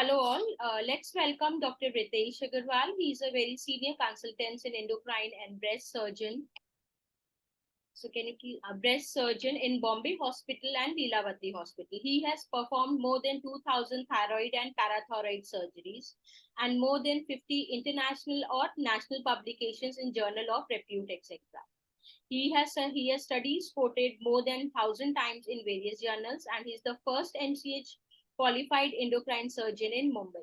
hello all. Let's welcome Dr. Ritesh Agarwal. He is a very senior consultant in endocrine and breast surgeon. So can you please, breast surgeon in Bombay Hospital and Lilavati Hospital. He has performed more than 2,000 thyroid and parathyroid surgeries and more than 50 international or national publications in Journal of Repute, etc. He has studies quoted more than 1,000 times in various journals, and he's the first MCH qualified endocrine surgeon in Mumbai.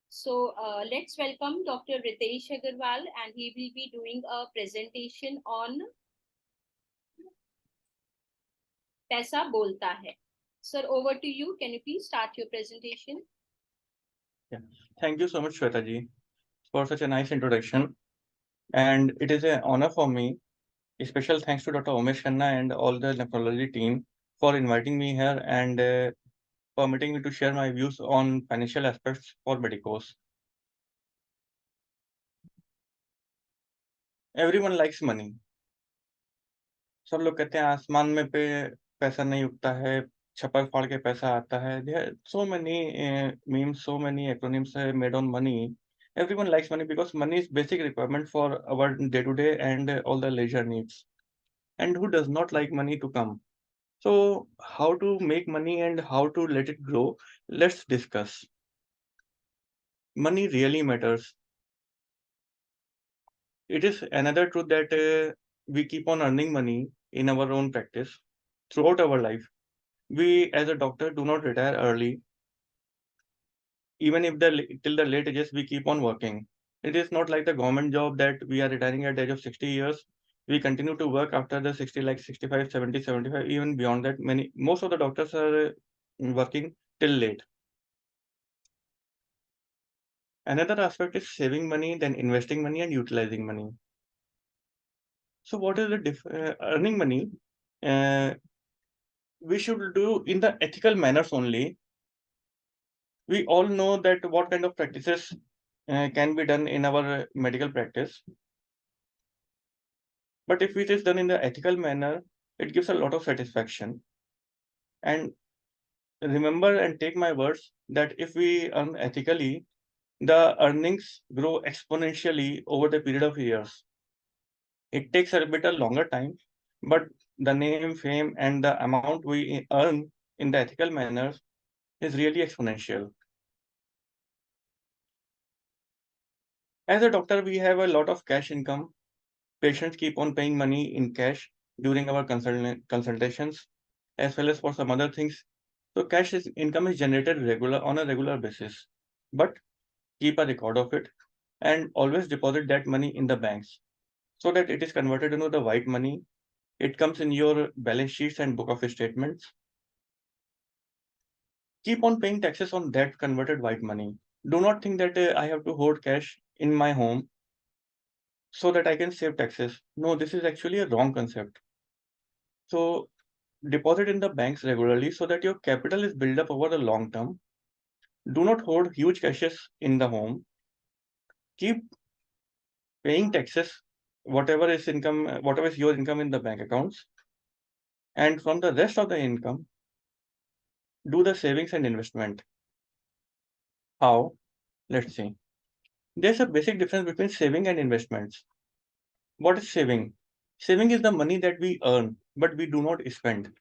So let's welcome Dr. Ritesh Agarwal, and he will be doing a presentation on Paisa Bolta Hai. Sir, over to you. Can you please start your presentation? Yeah. Thank you so much, Shweta ji, for such a nice introduction. And it is an honor for me. A special thanks to Dr. Umesh Khanna and all the nephrology team for inviting me here and permitting me to share my views on financial aspects for medicos. Everyone likes money. सब लोग कहते हैं आसमान में पे पैसा नहीं उगता है, छप्पर फाड़ के पैसा आता है. There are so many memes, so many acronyms made on money. Everyone likes money because money is basic requirement for our day-to-day and all the leisure needs. And who does not like money to come? So how to make money and how to let it grow? Let's discuss. Money really matters. It is another truth that we keep on earning money in our own practice throughout our life. We as a doctor do not retire early. Even if till the late ages we keep on working. It is not like the government job that we are retiring at the age of 60 years. We continue to work after the 60, like 65, 70, 75, even beyond that. Most of the doctors are working till late. Another aspect is saving money, then investing money and utilizing money. So what is the earning money? Uh, we should do in the ethical manners only. We all know that what kind of practices can be done in our medical practice. But if it is done in the ethical manner, it gives a lot of satisfaction. And remember and take my words that if we earn ethically, the earnings grow exponentially over the period of years. It takes a bit a longer time, but the name, fame, and the amount we earn in the ethical manner is really exponential. As a doctor, we have a lot of cash income. Patients keep on paying money in cash during our consultations, as well as for some other things. So income is generated on a regular basis. But keep a record of it and always deposit that money in the banks so that it is converted into the white money. It comes in your balance sheets and book of statements. Keep on paying taxes on that converted white money. Do not think that I have to hoard cash in my home so that I can save taxes. No, this is actually a wrong concept. So deposit in the banks regularly so that your capital is built up over the long term. Do not hoard huge cashes in the home. Keep paying taxes, whatever is your income in the bank accounts. And from the rest of the income, do the savings and investment. How? Let's see. There's a basic difference between saving and investments. What is saving? Saving is the money that we earn, but we do not spend.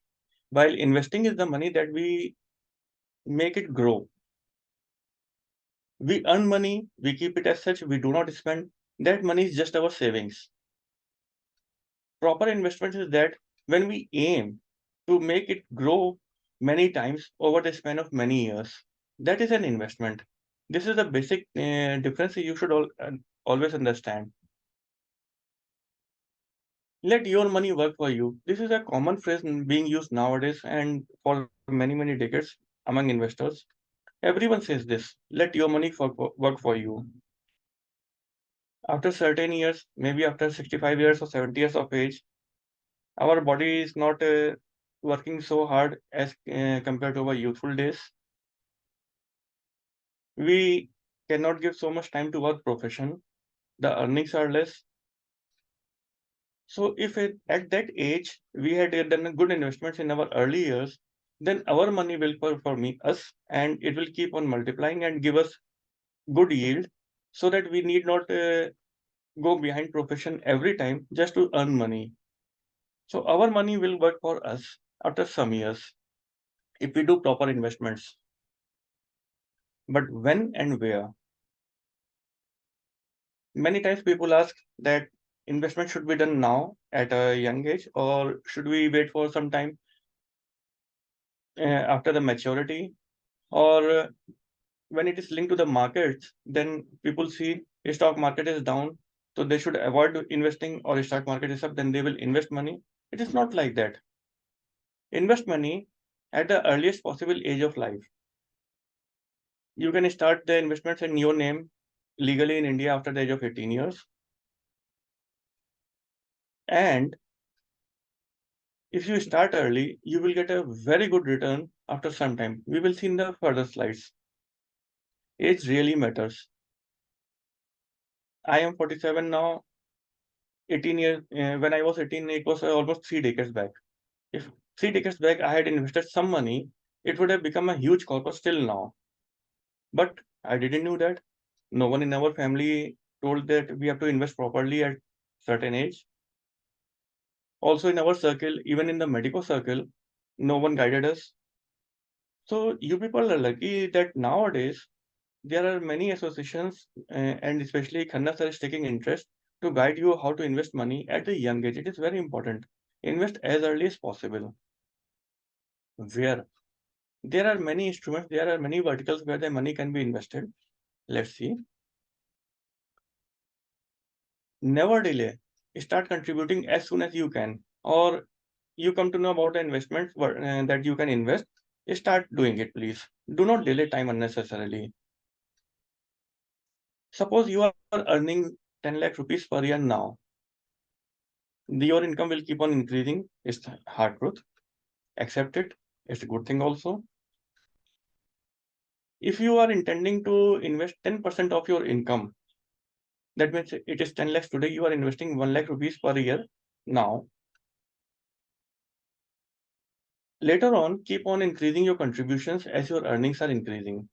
While investing is the money that we make it grow. We earn money, we keep it as such, we do not spend. That money is just our savings. Proper investment is that when we aim to make it grow many times over the span of many years, that is an investment. This is the basic difference you should always understand. Let your money work for you. This is a common phrase being used nowadays and for many, many decades among investors. Everyone says this, let your money work for you. After certain years, maybe after 65 years or 70 years of age, our body is not working so hard as compared to our youthful days. We cannot give so much time to our profession. The earnings are less. So if at that age we had done good investments in our early years, then our money will for me us, and it will keep on multiplying and give us good yield, so that we need not go behind profession every time just to earn money. So our money will work for us after some years if we do proper investments. But when and where? Many times people ask that investment should be done now at a young age, or should we wait for some time after the maturity, or when it is linked to the markets, then people see a stock market is down, so they should avoid investing, or a stock market is up, then they will invest money. It is not like that. Invest money at the earliest possible age of life. You can start the investments in your name legally in India after the age of 18 years. And if you start early, you will get a very good return after some time. We will see in the further slides. Age really matters. I am 47 now. 18 years, when I was 18, it was almost 3 decades back. If 3 decades back I had invested some money, it would have become a huge corpus still now. But I didn't know that. No one in our family told that we have to invest properly at certain age. Also in our circle, even in the medical circle, no one guided us. So you people are lucky that nowadays there are many associations, and especially Khanna sir is taking interest to guide you how to invest money at a young age. It is very important. Invest as early as possible. Where? There are many instruments, there are many verticals where the money can be invested. Let's see. Never delay. Start contributing as soon as you can. Or you come to know about the investments that you can invest. Start doing it, please. Do not delay time unnecessarily. Suppose you are earning 10 lakh rupees per year now. Your income will keep on increasing. It's hard truth. Accept it. It's a good thing also. If you are intending to invest 10% of your income, that means it is 10 lakhs today, you are investing 1 lakh rupees per year now. Later on, keep on increasing your contributions as your earnings are increasing.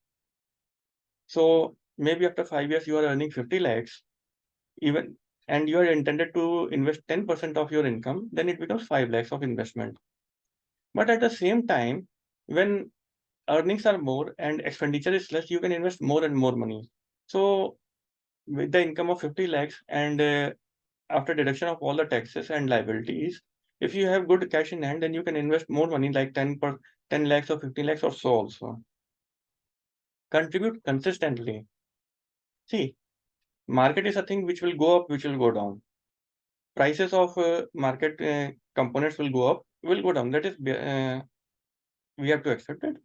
So maybe after 5 years, you are earning 50 lakhs, even, and you are intended to invest 10% of your income, then it becomes 5 lakhs of investment. But at the same time, when earnings are more and expenditure is less, you can invest more and more money. So with the income of 50 lakhs and after deduction of all the taxes and liabilities, if you have good cash in hand, then you can invest more money like 10 lakhs or 15 lakhs or so also. Contribute consistently. See, market is a thing which will go up, which will go down. Prices of market components will go up, will go down. That is, we have to accept it.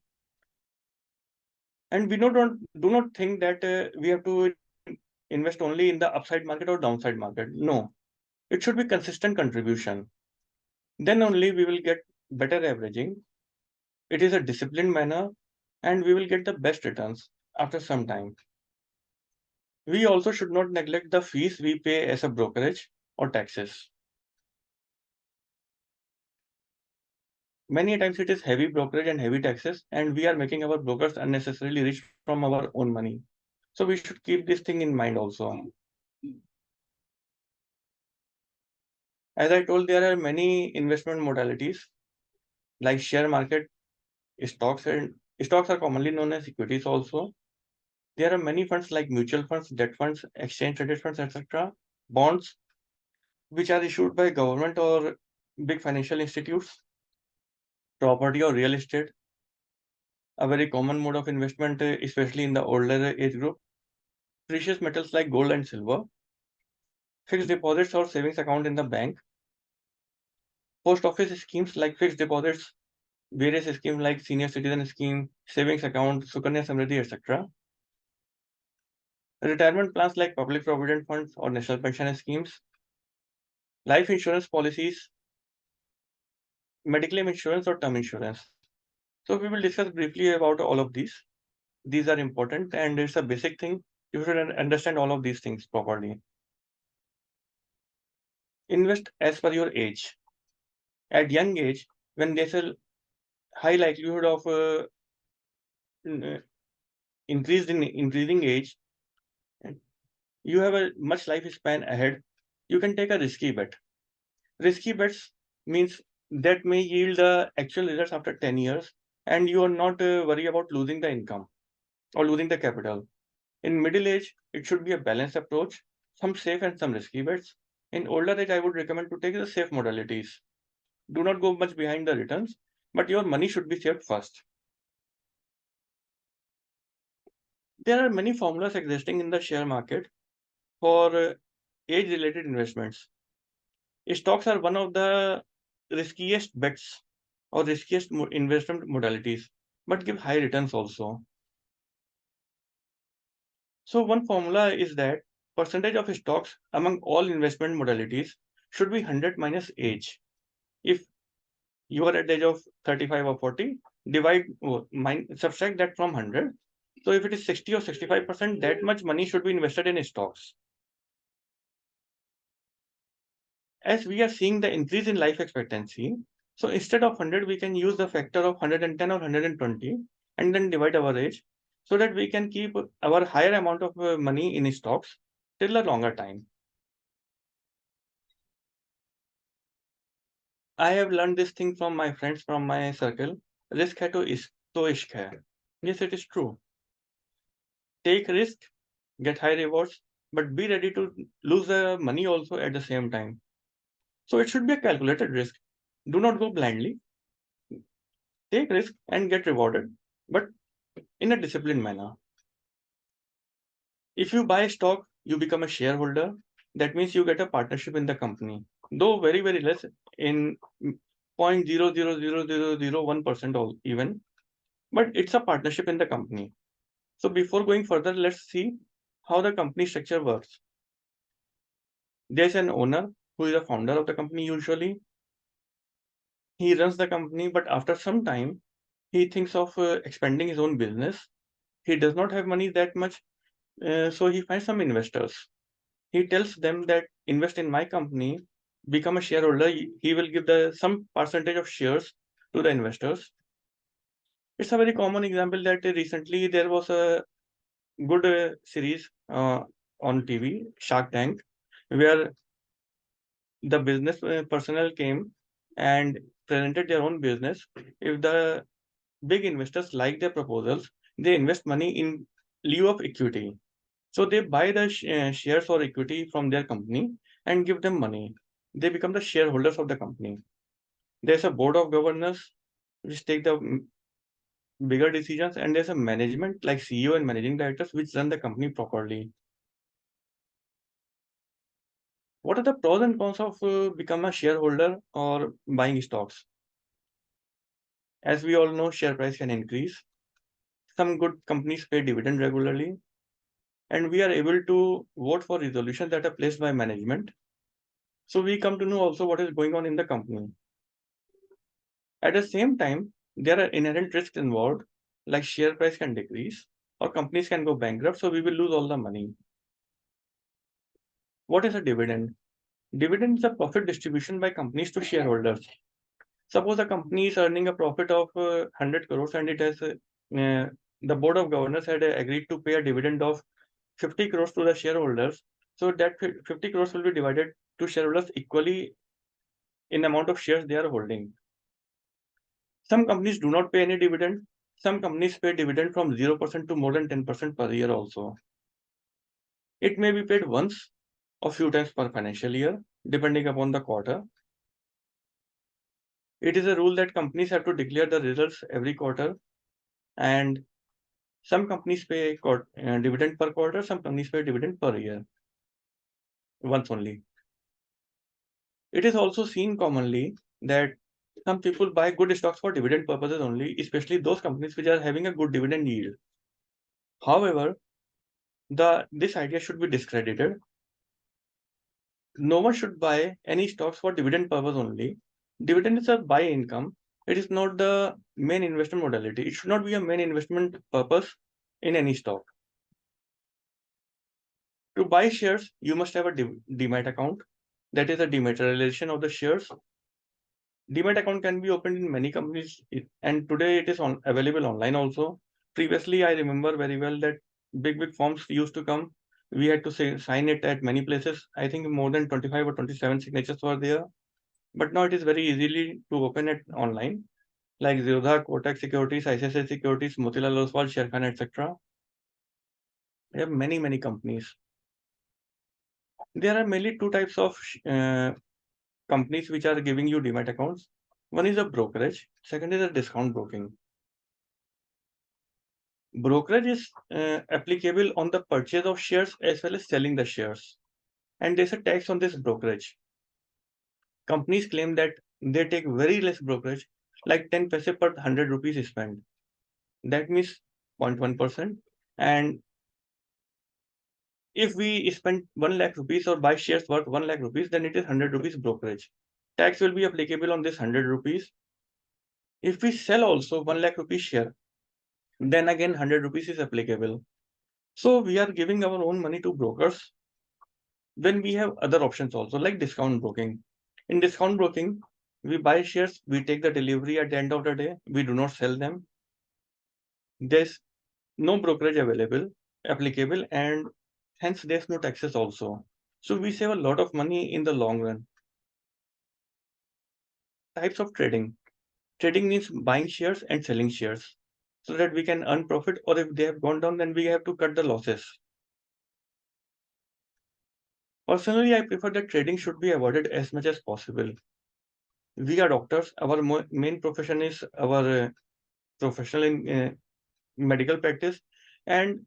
And we do not think that we have to invest only in the upside market or downside market. No, it should be consistent contribution. Then only we will get better averaging. It is a disciplined manner, and we will get the best returns after some time. We also should not neglect the fees we pay as a brokerage or taxes. Many times it is heavy brokerage and heavy taxes, and we are making our brokers unnecessarily rich from our own money. So we should keep this thing in mind also. As I told, there are many investment modalities like share market, stocks, and stocks are commonly known as equities also. There are many funds like mutual funds, debt funds, exchange traded funds, etc. Bonds, which are issued by government or big financial institutes. Property or real estate, a very common mode of investment, especially in the older age group. Precious metals like gold and silver. Fixed deposits or savings account in the bank. Post office schemes like fixed deposits, various schemes like senior citizen scheme, savings account, Sukanya Samriddhi, etc. Retirement plans like public provident funds or national pension schemes. Life insurance policies, medical insurance or term insurance. So we will discuss briefly about all of these. These are important and it's a basic thing. You should understand all of these things properly. Invest as per your age. At young age, when there's a high likelihood of increasing age, and you have a much lifespan ahead, you can take a risky bet. Risky bets means that may yield the actual results after 10 years, and you are not worried about losing the income or losing the capital. In middle age, it should be a balanced approach, some safe and some risky bets. In older age, I would recommend to take the safe modalities. Do not go much behind the returns, but your money should be saved first. There are many formulas existing in the share market for age-related investments. Stocks are one of the riskiest bets or riskiest investment modalities, but give high returns also. So one formula is that percentage of stocks among all investment modalities should be 100 minus age. If you are at the age of 35 or 40, subtract that from 100. So if it is 60 or 65%, that much money should be invested in stocks. As we are seeing the increase in life expectancy, so instead of 100, we can use the factor of 110 or 120 and then divide our age so that we can keep our higher amount of money in stocks till a longer time. I have learned this thing from my friends from my circle. Risk hai to ishq hai. Yes, it is true. Take risk, get high rewards, but be ready to lose the money also at the same time. So it should be a calculated risk. Do not go blindly. Take risk and get rewarded, but in a disciplined manner. If you buy stock, you become a shareholder. That means you get a partnership in the company, though very, very less in 0.0000001% even, but it's a partnership in the company. So before going further, let's see how the company structure works. There's an owner who is a founder of the company usually. He runs the company, but after some time, he thinks of expanding his own business. He does not have money that much, so he finds some investors. He tells them that invest in my company, become a shareholder. He will give some percentage of shares to the investors. It's a very common example that recently there was a good series on TV, Shark Tank, where the business personnel came and presented their own business. If the big investors like their proposals, they invest money in lieu of equity. So they buy the shares or equity from their company and give them money. They become the shareholders of the company. There's a board of governors which take the bigger decisions, and there's a management like CEO and managing directors which run the company properly. What are the pros and cons of become a shareholder or buying stocks? As we all know, share price can increase. Some good companies pay dividend regularly, and we are able to vote for resolutions that are placed by management. So we come to know also what is going on in the company. At the same time, there are inherent risks involved, like share price can decrease or companies can go bankrupt, so we will lose all the money. What is a dividend? Dividend is a profit distribution by companies to shareholders. Suppose a company is earning a profit of 100 crores and it has the board of governors had agreed to pay a dividend of 50 crores to the shareholders. So that 50 crores will be divided to shareholders equally in amount of shares they are holding. Some companies do not pay any dividend. Some companies pay dividend from 0% to more than 10% per year also. It may be paid once or few times per financial year, depending upon the quarter. It is a rule that companies have to declare the results every quarter, and some companies pay dividend per quarter, some companies pay dividend per year, once only. It is also seen commonly that some people buy good stocks for dividend purposes only, especially those companies which are having a good dividend yield. However, this idea should be discredited. No one should buy any stocks for dividend purpose only. Dividend is a buy income. It is not the main investment modality. It should not be a main investment purpose in any stock. To buy shares, you must have a demat account. That is a dematerialization of the shares. Demat account can be opened in many companies, and today it is available online also. Previously, I remember very well that big forms used to come. We had to sign it at many places. I think more than 25 or 27 signatures were there. But now it is very easily to open it online, like Zerodha, Kotak Securities, ICICI Securities, Motilal Oswal, Sharekhan, etc. There are many companies. There are mainly two types of companies which are giving you demat accounts. One is a brokerage, second is a discount broking. Brokerage is applicable on the purchase of shares as well as selling the shares, and there's a tax on this brokerage. Companies claim that they take very less brokerage, like 10 paise per 100 rupees spent. That means 0.1%. And if we spend 1 lakh rupees or buy shares worth 1 lakh rupees, then it is 100 rupees brokerage. Tax will be applicable on this 100 rupees. If we sell also 1 lakh rupees share, then again 100 rupees is applicable. So we are giving our own money to brokers. Then we have other options also, like discount broking. In discount broking, we buy shares, we take the delivery at the end of the day, we do not sell them. There's no brokerage applicable, and hence there's no taxes also. So we save a lot of money in the long run. Types of trading. Trading means buying shares and selling shares so that we can earn profit, or if they have gone down, then we have to cut the losses. Personally, I prefer that trading should be avoided as much as possible. We are doctors. Our main profession is our professional in medical practice, and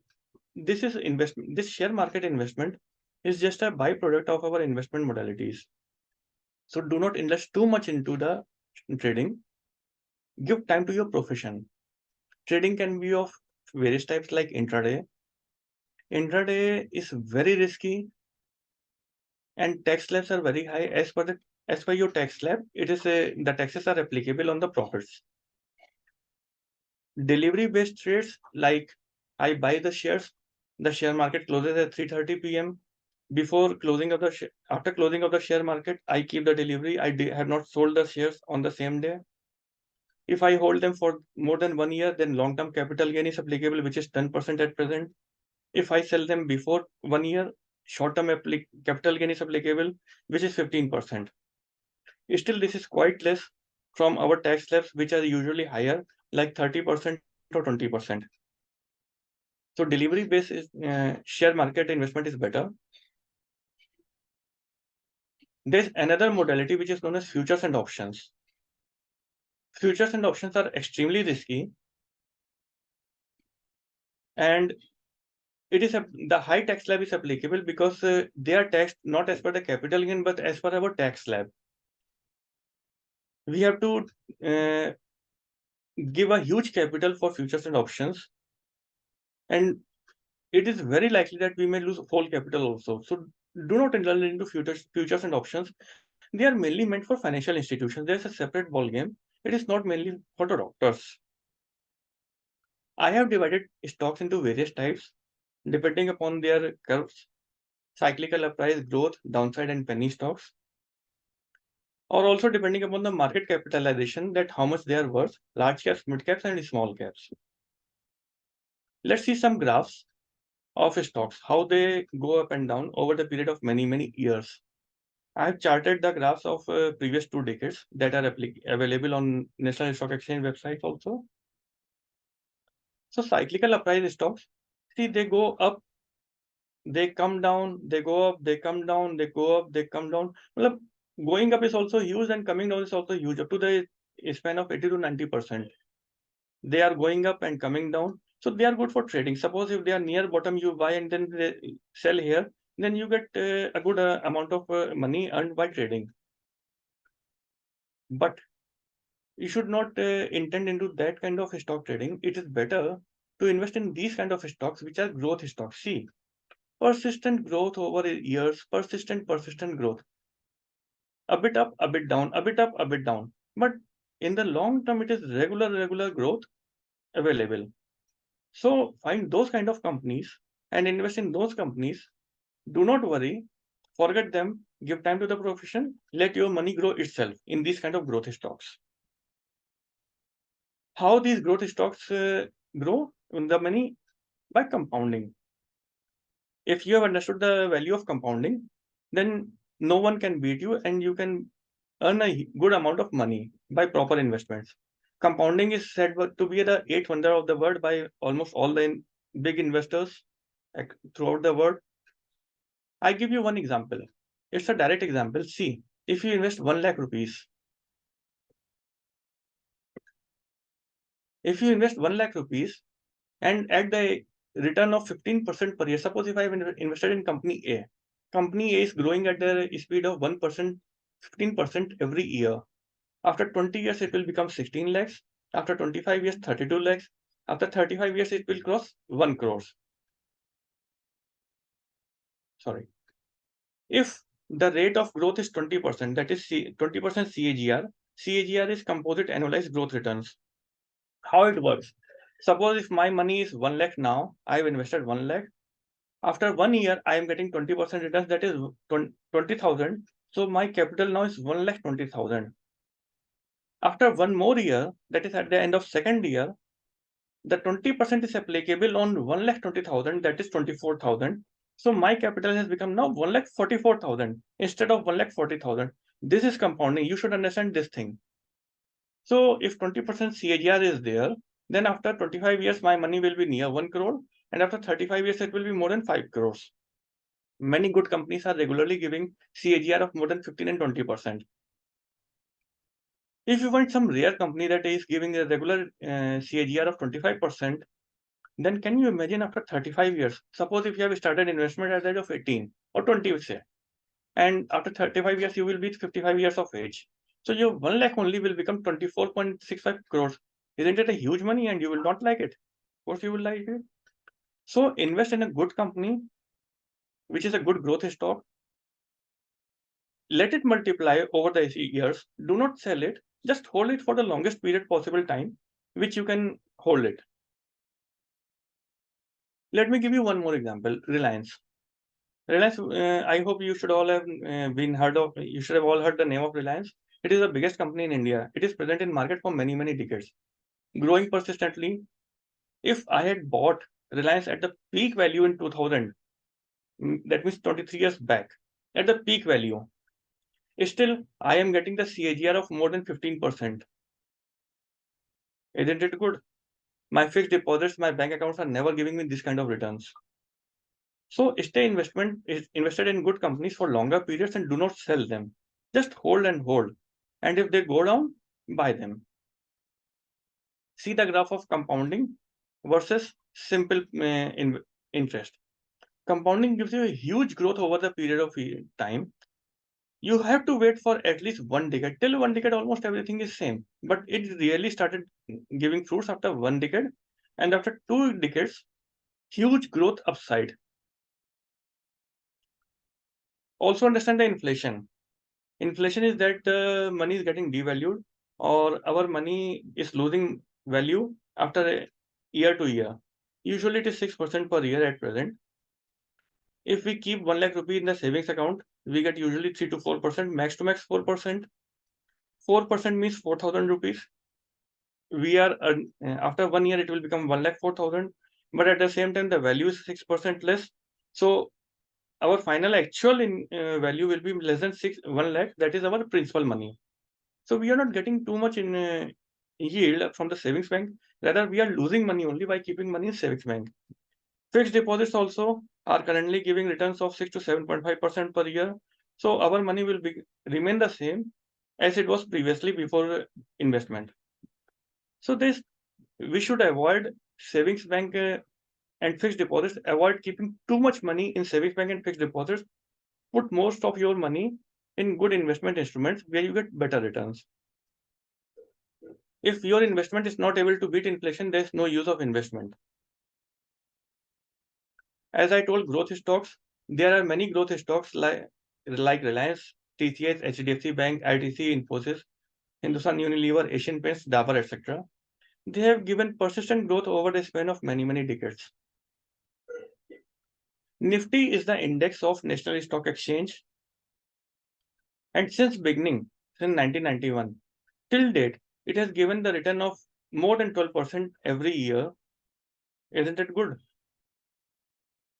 this is investment. This share market investment is just a byproduct of our investment modalities. So do not invest too much into the trading. Give time to your profession. Trading can be of various types, like intraday. Intraday is very risky, and tax slabs are very high. As per your tax slab, it is the taxes are applicable on the profits. Delivery based trades, like I buy the shares, the share market closes at 3:30 p.m. Before closing of the after closing of the share market, I keep the delivery. I have not sold the shares on the same day. If I hold them for more than 1 year, then long term capital gain is applicable, which is 10% at present. If I sell them before 1 year, short term capital gain is applicable, which is 15%. Still, this is quite less from our tax slabs, which are usually higher, like 30% or 20%. So delivery based share market investment is better. There's another modality which is known as futures and options. Futures and options are extremely risky, and it is the high tax slab is applicable because they are taxed not as per the capital gain but as per our tax slab. We have to give a huge capital for futures and options, and it is very likely that we may lose whole capital also. So do not indulge into futures and options. They are mainly meant for financial institutions. There's a separate ball game. It is not mainly for the doctors. I have divided stocks into various types depending upon their curves: cyclical uprise, growth, downside, and penny stocks, or also depending upon the market capitalization, that how much they are worth: large caps, mid caps, and small caps. Let's see some graphs of stocks, how they go up and down over the period of many years. I have charted the graphs of previous 2 decades that are available on National Stock Exchange website also. So cyclical uprise stocks, see, they go up, they come down, they go up, they come down, they go up, they come down. Well, going up is also huge and coming down is also huge, up to the span of 80 to 90%. They are going up and coming down. So they are good for trading. Suppose if they are near bottom, you buy and then they sell here, then you get a good amount of money earned by trading. But you should not intend into that kind of stock trading. It is better to invest in these kind of stocks, which are growth stocks. See, persistent growth over years, persistent growth. A bit up, a bit down, a bit up, a bit down. But in the long term, it is regular growth available. So find those kind of companies and invest in those companies. Do not worry. Forget them, give time to the profession, let your money grow itself in these kind of growth stocks. How these growth stocks grow in the money? By compounding. If you have understood the value of compounding, then no one can beat you and you can earn a good amount of money by proper investments. Compounding is said to be the eighth wonder of the world by almost all the big investors throughout the world. I give you one example. It's a direct example. See, if you invest 1 lakh rupees, if you invest 1 lakh rupees and at the return of 15% per year, suppose if I have invested in company A is growing at the speed of 1%, 15% every year. After 20 years, it will become 16 lakhs. After 25 years, 32 lakhs. After 35 years, it will cross 1 crore. Sorry. If the rate of growth is 20%, that is 20% CAGR. CAGR is composite annualized growth returns. How it works? Suppose if my money is 1 lakh now, I have invested 1 lakh. After 1 year, I am getting 20% returns, that is 20,000. So my capital now is 1 lakh 20,000. After 1 more year, that is at the end of second year, the 20% is applicable on 1 lakh 20,000, that is 24,000. So my capital has become now 1 lakh 44,000 instead of 1 lakh 40,000. This is compounding. You should understand this thing. So if 20% CAGR is there, then after 25 years, my money will be near 1 crore. And after 35 years, it will be more than 5 crores. Many good companies are regularly giving CAGR of more than 15 and 20%. If you want some rare company that is giving a regular CAGR of 25%, then can you imagine after 35 years? Suppose if you have started investment at the age of 18 or 20, say, and after 35 years, you will be 55 years of age. So your 1 lakh only will become 24.65 crores. Isn't it a huge money? And you will not like it. Of course, you will like it. So invest in a good company, which is a good growth stock. Let it multiply over the years. Do not sell it. Just hold it for the longest period possible time, which you can hold it. Let me give you one more example. Reliance. Reliance, I hope you should all have you should have all heard the name of Reliance. It is the biggest company in India. It is present in market for many, many decades, growing persistently. If I had bought Reliance at the peak value in 2000, that means 23 years back, at the peak value, still I am getting the CAGR of more than 15%. Isn't it good? My fixed deposits, my bank accounts are never giving me this kind of returns. So stay invested in good companies for longer periods and do not sell them. Just hold and hold. And if they go down, buy them. See the graph of compounding versus simple interest. Compounding gives you a huge growth over the period of time. You have to wait for at least 1 decade. Till 1 decade, almost everything is same. But it really started giving fruits after 1 decade. And after 2 decades, huge growth upside. Also understand the inflation. Inflation is that the money is getting devalued or our money is losing value after a year to year. Usually it is 6% per year at present. If we keep 1 lakh rupee in the savings account, we get usually 3 to 4%, max to max 4%. 4% means 4,000 rupees. We are after 1 year it will become 1 lakh 4,000, but at the same time the value is 6% less. So our final actual value will be less than 1 lakh. That is our principal money. So we are not getting too much in yield from the savings bank. Rather, we are losing money only by keeping money in savings bank. Fixed deposits also are currently giving returns of 6 to 7.5% per year. So our money will remain the same as it was previously before investment. So we should avoid savings bank and fixed deposits. Avoid keeping too much money in savings bank and fixed deposits. Put most of your money in good investment instruments where you get better returns. If your investment is not able to beat inflation, there's no use of investment. As I told, growth stocks, there are many growth stocks like Reliance, TCS, HDFC Bank, ITC, Infosys, Hindustan Unilever, Asian Paints, Dabur, etc. They have given persistent growth over the span of many, many decades. Nifty is the index of National Stock Exchange. And since beginning, since 1991, till date, it has given the return of more than 12% every year. Isn't it good?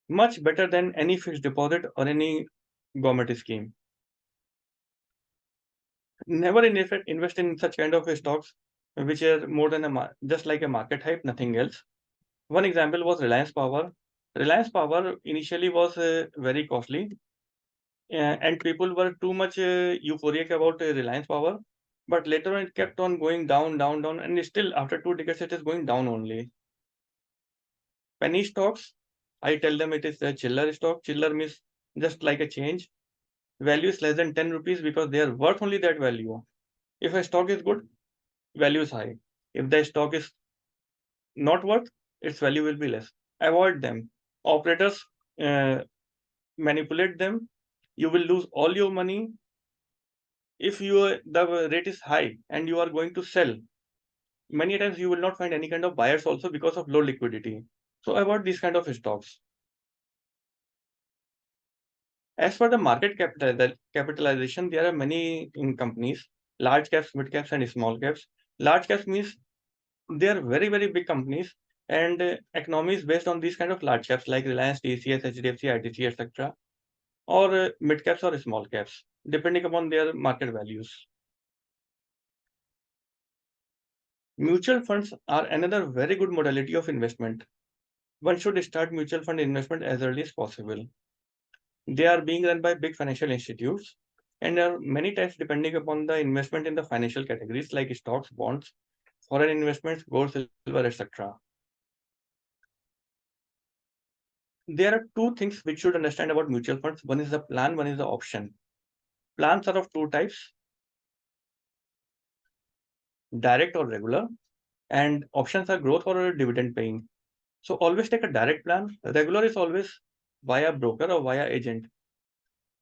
Much better than any fixed deposit or any government scheme. Never invest in such kind of stocks which are more than just like a market hype, nothing else. One example was Reliance Power. Reliance Power initially was very costly, and people were too much euphoric about Reliance Power. But later on, it kept on going down, down, down, and still after 2 decades, it is going down only. Penny stocks, I tell them it is a chiller stock. Chiller means just like a change. Value is less than 10 rupees because they are worth only that value. If a stock is good, value is high. If the stock is not worth, its value will be less. Avoid them. Operators uh, manipulate them. You will lose all your money if the rate is high and you are going to sell. Many times you will not find any kind of buyers also because of low liquidity. So avoid these kind of stocks. As for the capitalization, there are many in companies, large caps, mid caps, and small caps. Large caps means they are very, very big companies, and economy is based on these kind of large caps like Reliance, TCS, HDFC, ITC, etc., or mid caps or small caps, depending upon their market values. Mutual funds are another very good modality of investment. One should start mutual fund investment as early as possible. They are being run by big financial institutes and are many types depending upon the investment in the financial categories like stocks, bonds, foreign investments, gold, silver, etc. There are two things which should understand about mutual funds. One is the plan, one is the option. Plans are of two types, direct or regular, and options are growth or dividend paying. So always take a direct plan. Regular is always via broker or via agent.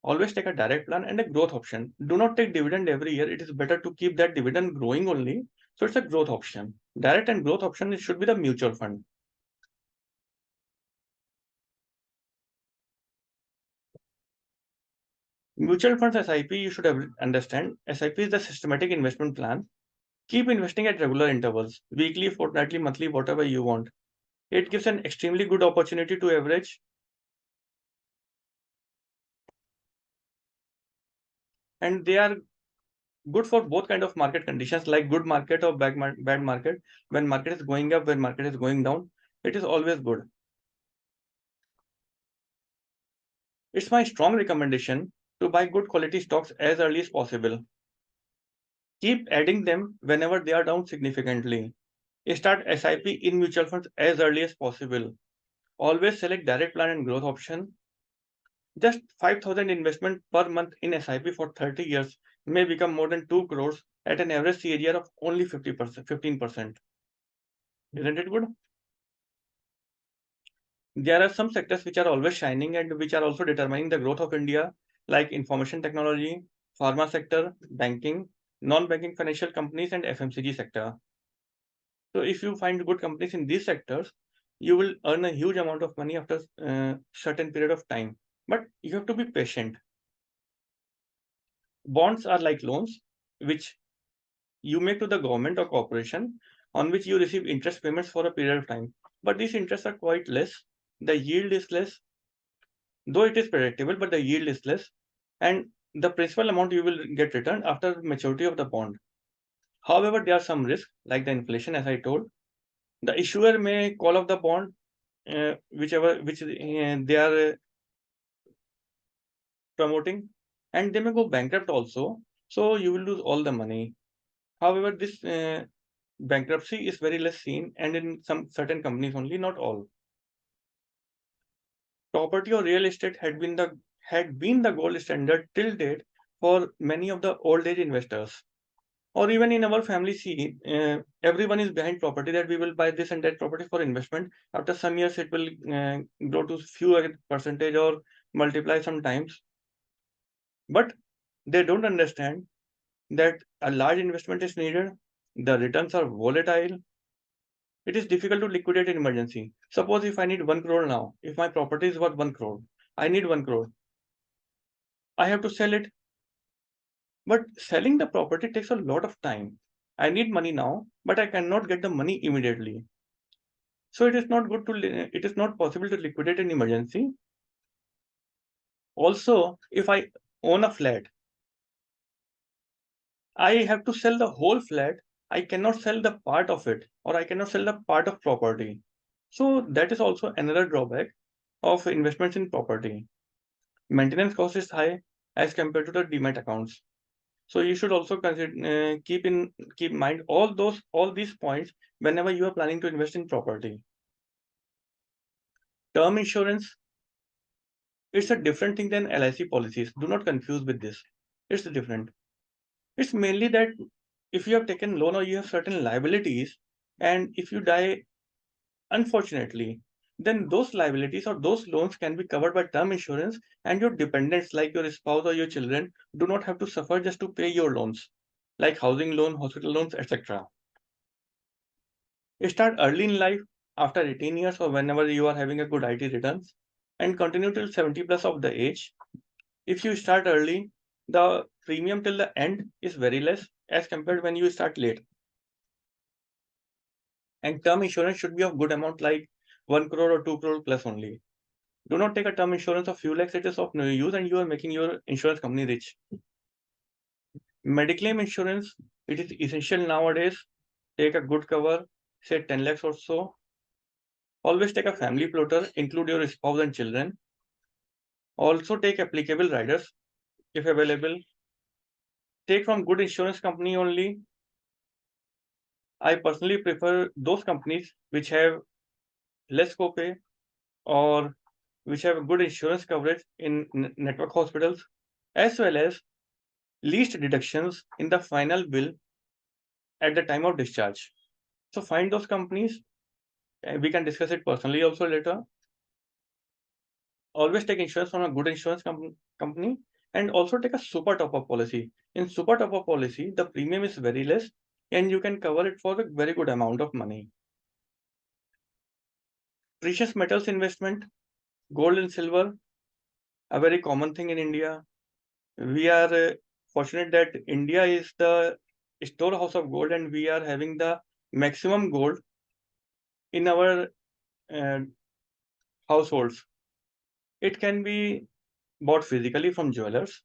Always take a direct plan and a growth option. Do not take dividend every year. It is better to keep that dividend growing only. So it's a growth option. Direct and growth option should be the mutual fund. Mutual funds SIP, you should understand. SIP is the systematic investment plan. Keep investing at regular intervals, weekly, fortnightly, monthly, whatever you want. It gives an extremely good opportunity to average, and they are good for both kind of market conditions, like good market or bad market. When market is going up, when market is going down, it is always good. It's my strong recommendation to buy good quality stocks as early as possible. Keep adding them whenever they are down significantly. Start SIP in mutual funds as early as possible. Always select direct plan and growth option. Just 5,000 investment per month in SIP for 30 years may become more than 2 crores at an average CAGR of only 50%, 15%. Isn't it good? There are some sectors which are always shining and which are also determining the growth of India, like information technology, pharma sector, banking, non-banking financial companies, and FMCG sector. So if you find good companies in these sectors, you will earn a huge amount of money after a certain period of time. But you have to be patient. Bonds are like loans, which you make to the government or corporation, on which you receive interest payments for a period of time. But these interests are quite less. The yield is less, though it is predictable, but the yield is less, and the principal amount you will get returned after maturity of the bond. However, there are some risks, like the inflation, as I told. The issuer may call off the bond, which they are promoting, and they may go bankrupt also. So you will lose all the money. However, this bankruptcy is very less seen, and in some certain companies only, not all. Property or real estate had been the gold standard till date for many of the old age investors. Or even in our family, see, everyone is behind property, that we will buy this and that property for investment. After some years, it will grow to few percentage or multiply sometimes. But they don't understand that a large investment is needed. The returns are volatile. It is difficult to liquidate in emergency. Suppose if I need 1 crore now, if my property is worth 1 crore, I need 1 crore. I have to sell it. But selling the property takes a lot of time. I need money now, but I cannot get the money immediately. So it is not good to, it is not possible to liquidate in emergency. Also, if I own a flat, I have to sell the whole flat. I cannot sell the part of it, or I cannot sell the part of property. So that is also another drawback of investments in property. Maintenance cost is high as compared to the demat accounts. So you should also consider keep in mind all these points whenever you are planning to invest in property. Term insurance, it's a different thing than LIC policies. Do not confuse with this. It's different. It's mainly that if you have taken loan or you have certain liabilities, and if you die unfortunately, then those liabilities or those loans can be covered by term insurance, and your dependents like your spouse or your children do not have to suffer just to pay your loans, like housing loan, hospital loans, etc. Start early in life, after 18 years or whenever you are having a good IT returns, and continue till 70 plus of the age. If you start early, the premium till the end is very less as compared when you start late. And term insurance should be of good amount, like 1 crore or 2 crore plus only. Do not take a term insurance of few lakhs, it is of no use and you are making your insurance company rich. Mediclaim insurance, it is essential nowadays. Take a good cover, say 10 lakhs or so. Always take a family plotter, include your spouse and children. Also take applicable riders if available. Take from good insurance company only. I personally prefer those companies which have less copay or which have good insurance coverage in network hospitals, as well as least deductions in the final bill at the time of discharge. So find those companies. We can discuss it personally also later. Always take insurance from a good insurance company, and also take a super top-up policy. In super top-up policy, the premium is very less and you can cover it for a very good amount of money. Precious metals investment, gold and silver, a very common thing in India. We are fortunate that India is the storehouse of gold and we are having the maximum gold in our uh, households. It can be bought physically from jewelers.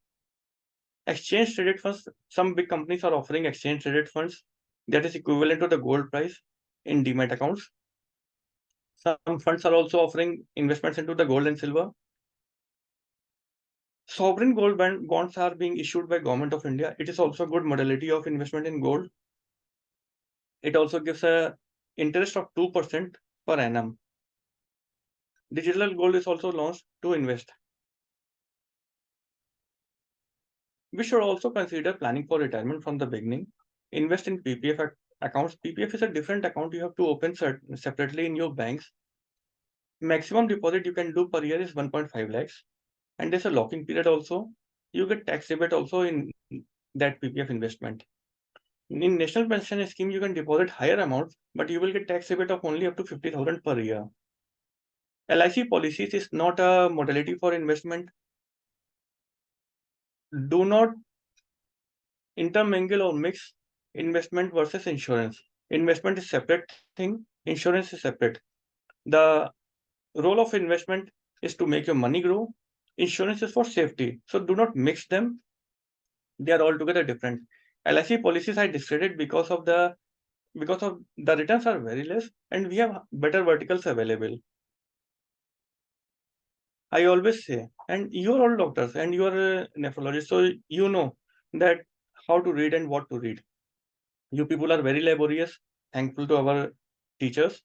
Exchange traded funds, some big companies are offering exchange traded funds that is equivalent to the gold price in demat accounts. Some funds are also offering investments into the gold and silver. Sovereign gold bonds are being issued by Government of India. It is also a good modality of investment in gold. It also gives a interest of 2% per annum. Digital gold is also launched to invest. We should also consider planning for retirement from the beginning. Invest in PPF accounts. PPF is a different account you have to open separately in your banks. Maximum deposit you can do per year is 1.5 lakhs. And there's a locking period also. You get tax rebate also in that PPF investment. In National Pension Scheme, you can deposit higher amounts, but you will get tax rebate of only up to 50,000 per year. LIC policies is not a modality for investment. Do not intermingle or mix investment versus insurance. Investment is separate thing, insurance is separate. The role of investment is to make your money grow. Insurance is for safety. So do not mix them. They are altogether different. LIC policies are discredited because of the returns are very less and we have better verticals available. I always say, and you are all doctors and you are a nephrologist, so you know that how to read and what to read. You people are very laborious, thankful to our teachers.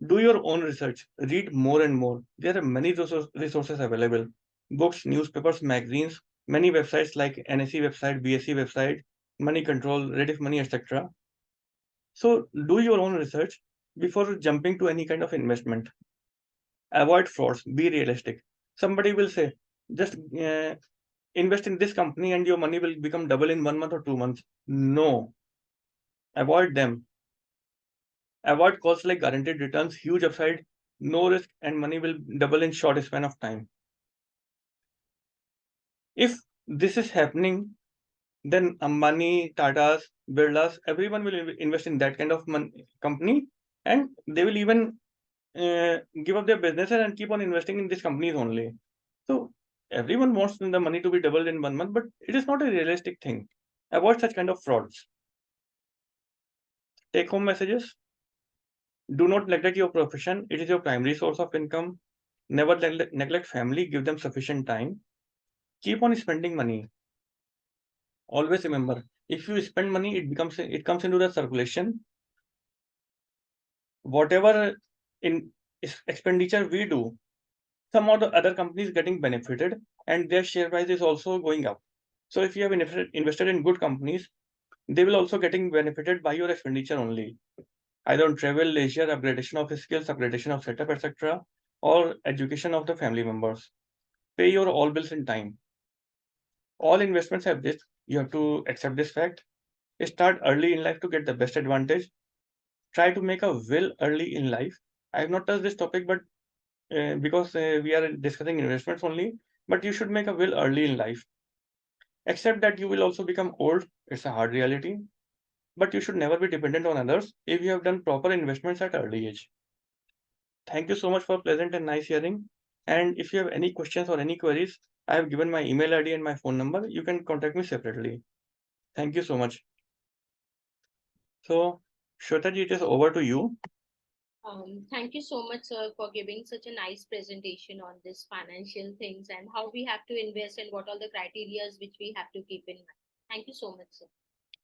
Do your own research, read more and more. There are many resources available, books, newspapers, magazines, many websites like NSE website, BSE website, Money Control, Rediff Money, etc. So do your own research before jumping to any kind of investment. Avoid frauds, be realistic. Somebody will say, just invest in this company and your money will become double in 1 month or 2 months. No, avoid them. Avoid calls like guaranteed returns, huge upside, no risk, and money will double in short span of time. If this is happening, then Ambani, Tatas, Birlas, everyone will invest in that kind of company, and they will even give up their businesses and keep on investing in these companies only. So everyone wants the money to be doubled in 1 month, but it is not a realistic thing. Avoid such kind of frauds. Take home messages. Do not neglect your profession. It is your primary source of income. Never neglect family. Give them sufficient time. Keep on spending money. Always remember, if you spend money, it comes into the circulation. Whatever in expenditure we do, some of the other companies getting benefited, and their share price is also going up. So if you have invested in good companies, they will also getting benefited by your expenditure only, either on travel, leisure, upgradation of skills, upgradation of setup, etc., or education of the family members. Pay your all bills in time. All investments have this. You have to accept this fact. Start early in life to get the best advantage. Try to make a will early in life. I have not touched this topic, but because we are discussing investments only, but you should make a will early in life. Accept that you will also become old. It's a hard reality, but you should never be dependent on others if you have done proper investments at early age. Thank you so much for pleasant and nice hearing. And if you have any questions or any queries, I have given my email ID and my phone number. You can contact me separately. Thank you so much. So, Shwetaji, it is over to you. Thank you so much, sir, for giving such a nice presentation on this financial things and how we have to invest and what are the criterias which we have to keep in mind. Thank you so much, sir.